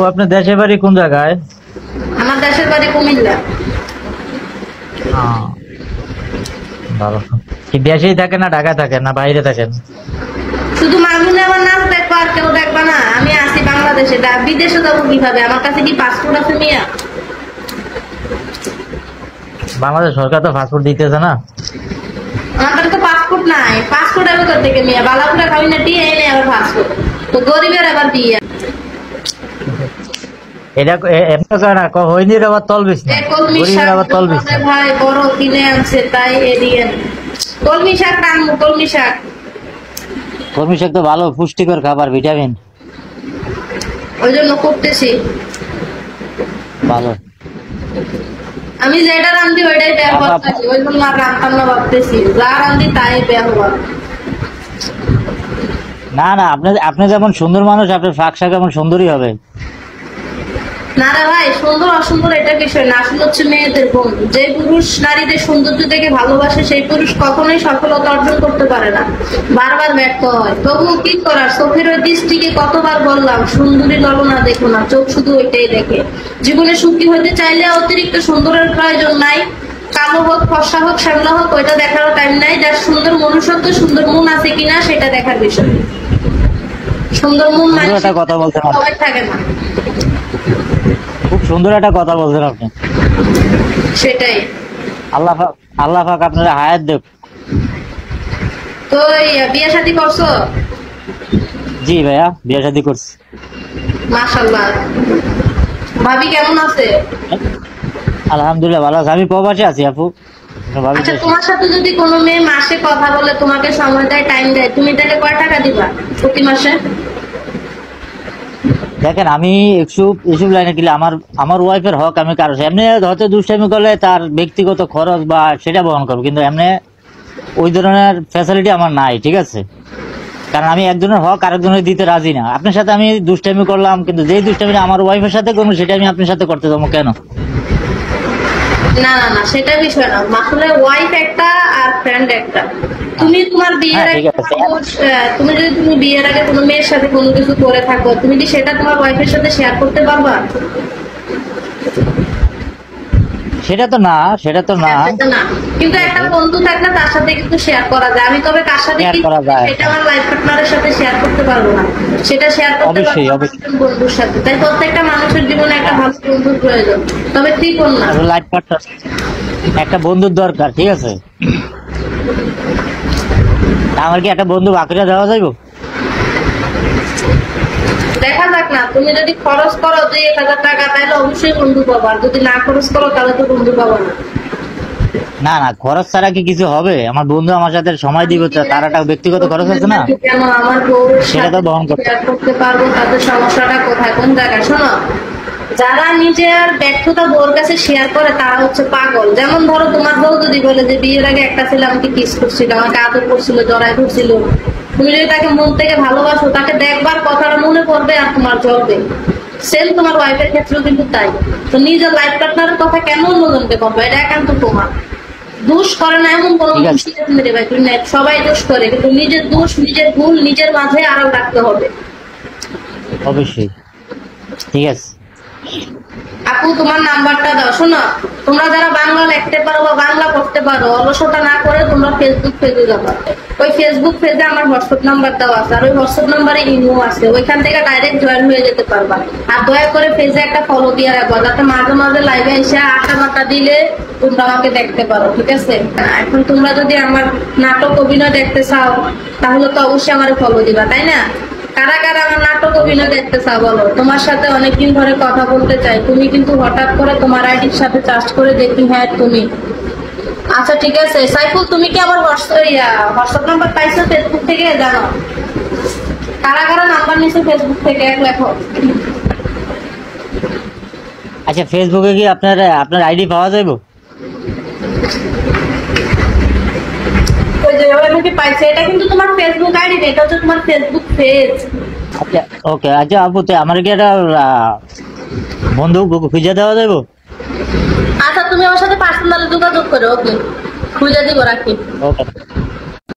ও আপনার দেশের বাড়ি কোন জায়গায়? আমার দেশের বাড়ি কুমিল্লা। ভালো। কি দেশেই থাকেন না ঢাকায় থাকেন না বাইরে থাকেন? শুধু মামুনে আমার নাচ দেখবো আর কেউ দেখবা না? আমি আছি বাংলাদেশে, বিদেশে যাবো কিভাবে? আমার কাছে কি পাসপোর্ট আছে মিয়া? বাংলাদেশ সরকার তো পাসপোর্ট দিতেছে না। আমার কাছে তো পাসপোর্ট নাই। পাসপোর্ট হবে কোথা থেকে মিয়া? বালাপুরা খাবি না টিয়ে এনে আবার পাসপোর্ট, তো গরিবের আবার বিয়ে। এটা এমন করে না হইনি আবার তলবিস না, গরিবের আবার তলবিস না। ভাই বড় কিনে আনছে তাই এদিকে কলমি শাক রান্নু। কলমি শাক, কলমি শাক তো ভালো পুষ্টিকর খাবার, ভিটামিন, ওই জন্য করতেছি ভালো। আমি যেটা রান্ধি ওইটাই বের করতেছি, ওই জন্য আর রান্তাম না ভাবতেছি, যা রান্ধি তাই বের হওয়া। না না, আপনি যেমন সুন্দর মানুষ, আপনার শাক শাক এমন সুন্দরই হবে। না রে ভাই, সুন্দর অসুন্দর এটা বিষয় না, আসলে হচ্ছে মেয়েদের গুণ। যে পুরুষ নারীদের সৌন্দর্য দেখে ভালোবাসে সেই পুরুষ কখনোই সফলতা অর্জন করতে পারে না, বারবার ব্যর্থ হয়। তবুও কি করার, চোখের ওই দৃষ্টিকে কতবার বললাম সুন্দরী ললনা দেখো না, চোখ শুধু ওইটাই দেখে। জীবনে সুখী হতে চাইলে অতিরিক্ত সুন্দরের প্রয়োজন নাই। কালো হোক, ফর্সা হোক, শ্যামলা হোক, ওইটা দেখারও টাইম নাই। যার সুন্দর মনুষ্যত্ব, সুন্দর মন আছে কিনা সেটা দেখার বিষয়। সুন্দর মন কথা বলতে সবাই থাকে না। খুব সুন্দর একটা কথা বলছেন আপনি। সেটাই। আল্লাহ পাক আপনারা হায়াত দেব। তো বিয়ে শাদী করছো? জি ভাইয়া, বিয়ে শাদী করছি। মাশাআল্লাহ। ভাবি কেমন আছে? আলহামদুলিল্লাহ ভালো আছে। আমি প্রবাসী আছি আপু। আচ্ছা, তোমার সাথে যদি কোনো মেয়ে মাসে কথা বলে, তোমাকে সময় দেয়, টাইম দেয়, তুমি তাকে কয় টাকা দিবা প্রতি মাসে? দেখেন, আমি এসব লাইনে গেলে আমার ওয়াইফের হক আমি কারো এমনি হয়তো দুষ্টামি করলে তার ব্যক্তিগত খরচ বা সেটা বহন করবো, কিন্তু এমনি ওই ধরনের ফ্যাসিলিটি আমার নাই, ঠিক আছে? কারণ আমি একজনের হক আরেকজনের দিতে রাজি না। আপনার সাথে আমি দুষ্টামি করলাম, কিন্তু যেই দুষ্টামি আমার ওয়াইফের সাথে করবো সেটা আমি আপনার সাথে করতে যাবো কেন? না না না, সেটা বিষয় না। আসলে ওয়াইফ একটা আর ফ্রেন্ড একটা। তুমি তোমার বিয়ের আগে তুমি বিয়ের আগে কোনো মেয়ের সাথে কোনো কিছু করে থাকো, তুমি কি সেটা তোমার ওয়াইফের সাথে শেয়ার করতে পারবা? সেটা তো না। কিন্তু একটা বন্ধু থাকলে তার সাথে কিন্তু শেয়ার করা যায়। আমি তবে কার সাথে সেটা আমার লাইফ পার্টনারের সাথে শেয়ার করতে পারবো না, সেটা শেয়ার করতে পারবো বন্ধুর সাথে। তাই প্রত্যেকটা মানুষের জীবনে একটা ভালো বন্ধুর প্রয়োজন, তবে ত্রিকোণ না, লাইফ পার্টনার একটা বন্ধুর দরকার, ঠিক আছে? আমার কি একটা বন্ধু বাকিরা দেওয়া যাইব? দেখা যাক না। তুমি যদি খরচ করো 2-1000 টাকা, তাহলে অবশ্যই বন্ধু পাবা। যদি না খরচ করো তাহলে তো বন্ধু পাবা না। না না, খরচ ছাড়া কি কিছু হবে? আমার বন্ধু আমার সাথে সময় দিবে, তার একটা ব্যক্তিগত খরচ আছে না, কেন আমার বউ সেটা তো বহন করতে পারবো। তাদের সমস্যাটা কোথায়, কোন জায়গায়? শোনো, যারা নিজের ব্যর্থতা বউর কাছে শেয়ার করে তারা হচ্ছে পাগল। যেমন ধরো, তোমার বউ যদি বলে যে বিয়ের আগে একটা ছেলে আমাকে কিস করছিল, আমাকে আদর করছিল, জড়াই ধরছিল, তুমি যদি তাকে মন থেকে ভালোবাসো, তাকে দেখবার কথাটা মনে পড়বে আর তোমার জ্বলবে। সেম তোমার ওয়াইফের ক্ষেত্রেও কিন্তু তাই। তো নিজের লাইফ পার্টনারের কথা কেন অন্যজনকে বলবো? এটা একান্ত তোমার দোষ করে না এমন কোনো ভাই, সবাই দোষ করে, কিন্তু নিজের দোষ, নিজের ভুল নিজের মাঝে আড়াল রাখতে হবে। অবশ্যই। ঠিক আছে আপু, তোমার নাম্বারটা দাও। শোনো, তোমরা যারা বাংলা লিখতে পারো বা বাংলা পড়তে পারো, অলসতা না করে তোমরা ফেসবুক পেজে যাবা। ওই ফেসবুক পেজে আমার হোয়াটসঅ্যাপ নাম্বার দেওয়া আছে, আর ওই হোয়াটসঅ্যাপ নাম্বারে ইমো আছে, ওইখান থেকে ডাইরেক্ট জয়েন হয়ে যেতে পারবা। আর দয়া করে পেজে একটা ফলো দিয়ে রাখবা, যাতে মাঝে মাঝে লাইভে এসে আটা মাটা দিলে তোমরা আমাকে দেখতে পারো, ঠিক আছে? এখন তোমরা যদি আমার নাটক অভিনয় দেখতে চাও, তাহলে তো অবশ্যই আমার ফলো দিবা, তাই না? কারা কারা আমার নাটক অভিনয় দেখতে চাও বলো? তোমার সাথে অনেকদিন ধরে কথা বলতে চাই, তুমি কিন্তু হঠাৎ করে তোমার আইডির সাথে চার্জ করে দেখি হ্যাঁ তুমি। আচ্ছা ঠিক আছে। সাইফুল, তুমি কি আমার হোয়াটসঅ্যাপ নাম্বার পাইছো ফেসবুক থেকে? জানো কারা কারা নাম্বার নিছো ফেসবুক থেকে? এক লেখো। আচ্ছা, ফেসবুকে কি আপনার আইডি পাওয়া যাবে? পাইছে, এটা কিন্তু তোমার ফেসবুক আইডি, এটা হচ্ছে তোমার ফেসবুক পেজ। আচ্ছা ওকে। আচ্ছা আপু, আমার কি একটা বন্ধু খুঁজে দেওয়া যাবে? আচ্ছা, তুমি আমার সাথে পার্সোনালি যোগাযোগ করো। ওকে, খুঁজে দিব, রাখি। ওকে।